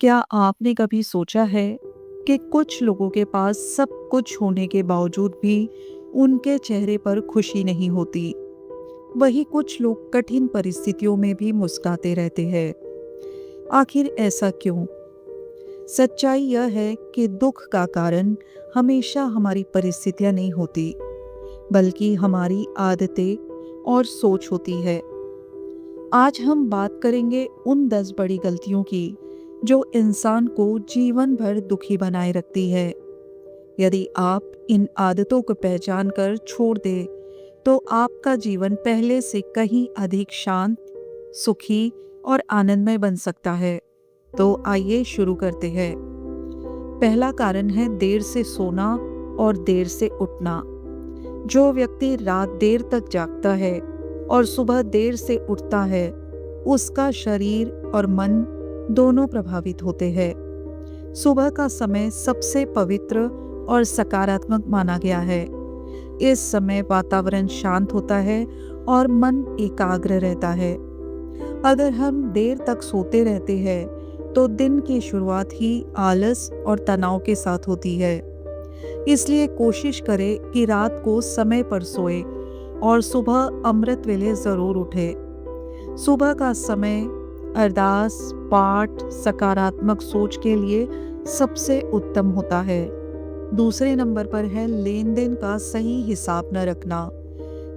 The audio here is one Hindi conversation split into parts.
क्या आपने कभी सोचा है कि कुछ लोगों के पास सब कुछ होने के बावजूद भी उनके चेहरे पर खुशी नहीं होती। वही कुछ लोग कठिन परिस्थितियों में भी मुस्कुराते रहते हैं। आखिर ऐसा क्यों? सच्चाई यह है कि दुख का कारण हमेशा हमारी परिस्थितियां नहीं होती, बल्कि हमारी आदतें और सोच होती है। आज हम बात करेंगे उन 10 बड़ी गलतियों की जो इंसान को जीवन भर दुखी बनाए रखती है। यदि आप इन आदतों को पहचान कर छोड़ दें, तो आपका जीवन पहले से कहीं अधिक शांत, सुखी और आनंदमय बन सकता है। तो आइए शुरू करते हैं। पहला कारण है देर से सोना और देर से उठना। जो व्यक्ति रात देर तक जागता है और सुबह देर से उठता है, उसका शरीर और मन दोनों प्रभावित होते हैं। सुबह का समय सबसे पवित्र और सकारात्मक माना गया है। इस समय वातावरण शांत होता है और मन एकाग्र रहता है। अगर हम देर तक सोते रहते हैं, तो दिन की शुरुआत ही आलस और तनाव के साथ होती है। इसलिए कोशिश करें कि रात को समय पर सोए और सुबह अमृत वेले जरूर उठे। सुबह का समय अरदास, पाठ, सकारात्मक सोच के लिए सबसे उत्तम होता है। दूसरे नंबर पर है लेन देन का सही हिसाब न रखना।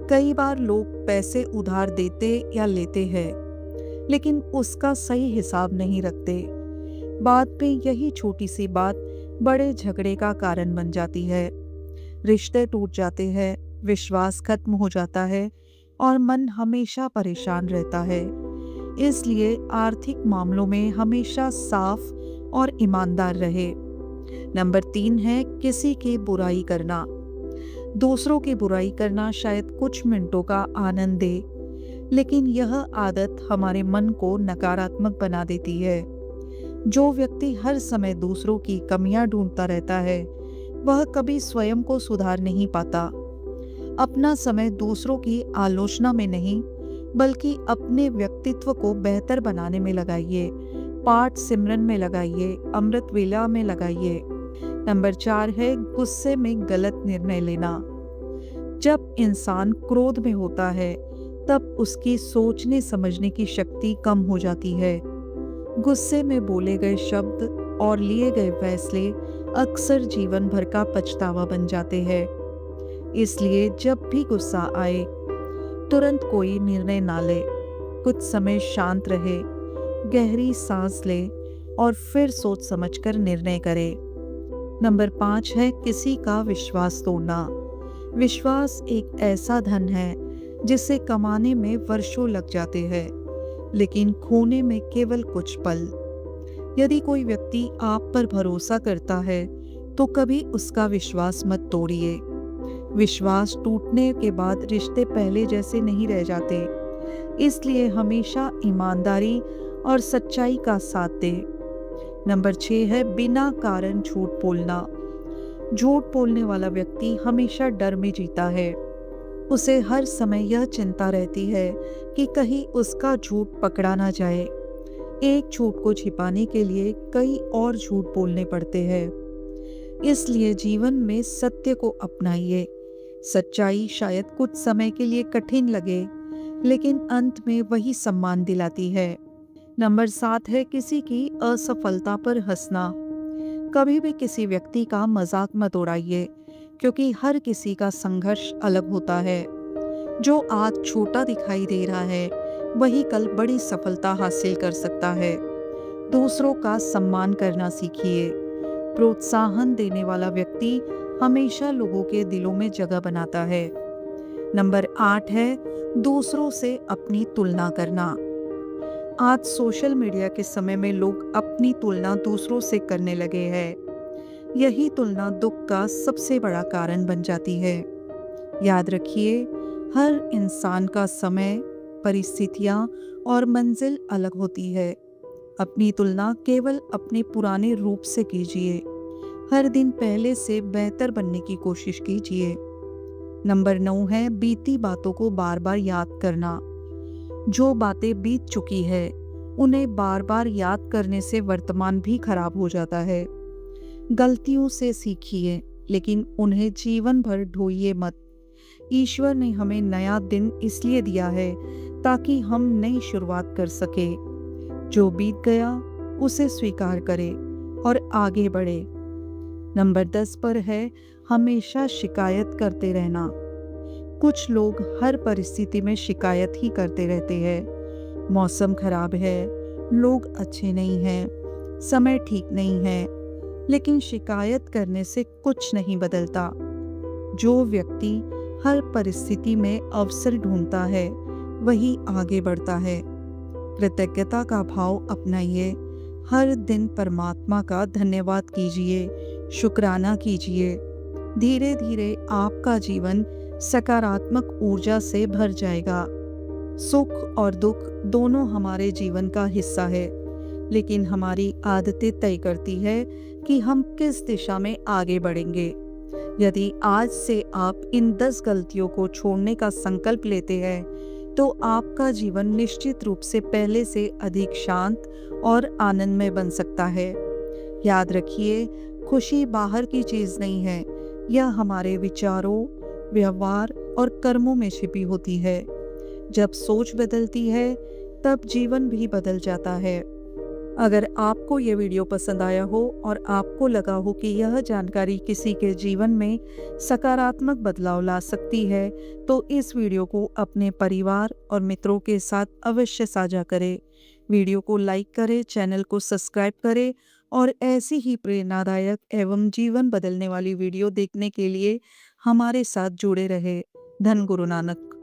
कई बार लोग पैसे उधार देते या लेते हैं, लेकिन उसका सही हिसाब नहीं रखते। बाद में यही छोटी सी बात बड़े झगड़े का कारण बन जाती है। रिश्ते टूट जाते हैं, विश्वास खत्म हो जाता है और मन हमेशा परेशान रहता है। इसलिए आर्थिक मामलों में हमेशा साफ और ईमानदार रहे। नंबर 3 है किसी की बुराई करना। दूसरों की बुराई करना शायद कुछ मिनटों का आनंद दे, लेकिन यह आदत हमारे मन को नकारात्मक बना देती है। जो व्यक्ति हर समय दूसरों की कमियां ढूंढता रहता है, वह कभी स्वयं को सुधार नहीं पाता। अपना समय दूसरों की आलोचना में नहीं, बल्कि अपने व्यक्तित्व को बेहतर बनाने में लगाइए। पाठ सिमरन में लगाइए, अमृत वेला में लगाइए। नंबर 4 है गुस्से में गलत निर्णय लेना। जब इंसान क्रोध में होता है, तब उसकी सोचने समझने की शक्ति कम हो जाती है। गुस्से में बोले गए शब्द और लिए गए फैसले अक्सर जीवन भर का पछतावा बन जाते हैं। इसलिए जब भी गुस्सा आए, तुरंत कोई निर्णय ना ले। कुछ समय शांत रहे, गहरी सांस ले और फिर सोच समझकर निर्णय करे। नंबर 5 है किसी का विश्वास तोड़ना। विश्वास एक ऐसा धन है जिसे कमाने में वर्षों लग जाते हैं, लेकिन खोने में केवल कुछ पल। यदि कोई व्यक्ति आप पर भरोसा करता है, तो कभी उसका विश्वास मत तोड़िए। विश्वास टूटने के बाद रिश्ते पहले जैसे नहीं रह जाते। इसलिए हमेशा ईमानदारी और सच्चाई का साथ दें। नंबर 6 है बिना कारण झूठ बोलना। झूठ बोलने वाला व्यक्ति हमेशा डर में जीता है। उसे हर समय यह चिंता रहती है कि कहीं उसका झूठ पकड़ा ना जाए। एक झूठ को छिपाने के लिए कई और झूठ बोलने पड़ते हैं। इसलिए जीवन में सत्य को अपनाइए। सच्चाई शायद कुछ समय के लिए कठिन लगे, लेकिन अंत में वही सम्मान दिलाती है। नंबर 7 है किसी की असफलता पर हंसना। कभी भी किसी व्यक्ति का मजाक मत उड़ाइए, क्योंकि हर किसी का संघर्ष अलग होता है। जो आज छोटा दिखाई दे रहा है, वही कल बड़ी सफलता हासिल कर सकता है। दूसरों का सम्मान करना सीखिए। प्रोत्साहन देने वाला व्यक्ति हमेशा लोगों के दिलों में जगह बनाता है। नंबर 8 है दूसरों से अपनी तुलना करना। आज सोशल मीडिया के समय में लोग अपनी तुलना दूसरों से करने लगे हैं। यही तुलना दुख का सबसे बड़ा कारण बन जाती है। याद रखिए, हर इंसान का समय, परिस्थितियाँ और मंजिल अलग होती है। अपनी तुलना केवल अपने पुराने रूप से कीजिए। हर दिन पहले से बेहतर बनने की कोशिश कीजिए। नंबर 9 है बीती बातों को बार बार याद करना। जो बातें बीत चुकी है, उन्हें बार बार याद करने से वर्तमान भी खराब हो जाता है। गलतियों से सीखिए, लेकिन उन्हें जीवन भर ढोइए मत। ईश्वर ने हमें नया दिन इसलिए दिया है ताकि हम नई शुरुआत कर सके। जो बीत गया उसे स्वीकार करें और आगे बढ़े। नंबर 10 पर है, हमेशा शिकायत करते रहना। कुछ लोग हर परिस्थिति में शिकायत ही करते रहते हैं। मौसम खराब है, लोग अच्छे नहीं हैं, समय ठीक नहीं है, लेकिन शिकायत करने से कुछ नहीं बदलता। जो व्यक्ति हर परिस्थिति में अवसर ढूंढता है, वही आगे बढ़ता है। कृतज्ञता का भाव अपनाइए। हर दिन परमात्मा का धन्यवाद कीजिए, शुक्राना कीजिए। धीरे धीरे आपका जीवन सकारात्मक ऊर्जा से भर जाएगा। सुख और दुख दोनों हमारे जीवन का हिस्सा है, लेकिन हमारी आदतें तय करती है कि हम किस दिशा में आगे बढ़ेंगे। यदि आज से आप इन 10 गलतियों को छोड़ने का संकल्प लेते हैं, तो आपका जीवन निश्चित रूप से पहले से अधिक शांत और आनंदमय बन सकता है। याद रखिए, खुशी बाहर की चीज नहीं है, यह हमारे विचारों, व्यवहार और कर्मों में छिपी होती है। जब सोच बदलती है, तब जीवन भी बदल जाता है। अगर आपको ये वीडियो पसंद आया हो और आपको लगा हो कि यह जानकारी किसी के जीवन में सकारात्मक बदलाव ला सकती है, तो इस वीडियो को अपने परिवार और मित्रों के साथ अवश्य साझा करें। वीडियो को लाइक करें, चैनल को सब्सक्राइब करें और ऐसी ही प्रेरणादायक एवं जीवन बदलने वाली वीडियो देखने के लिए हमारे साथ जुड़े रहे। धन गुरु नानक।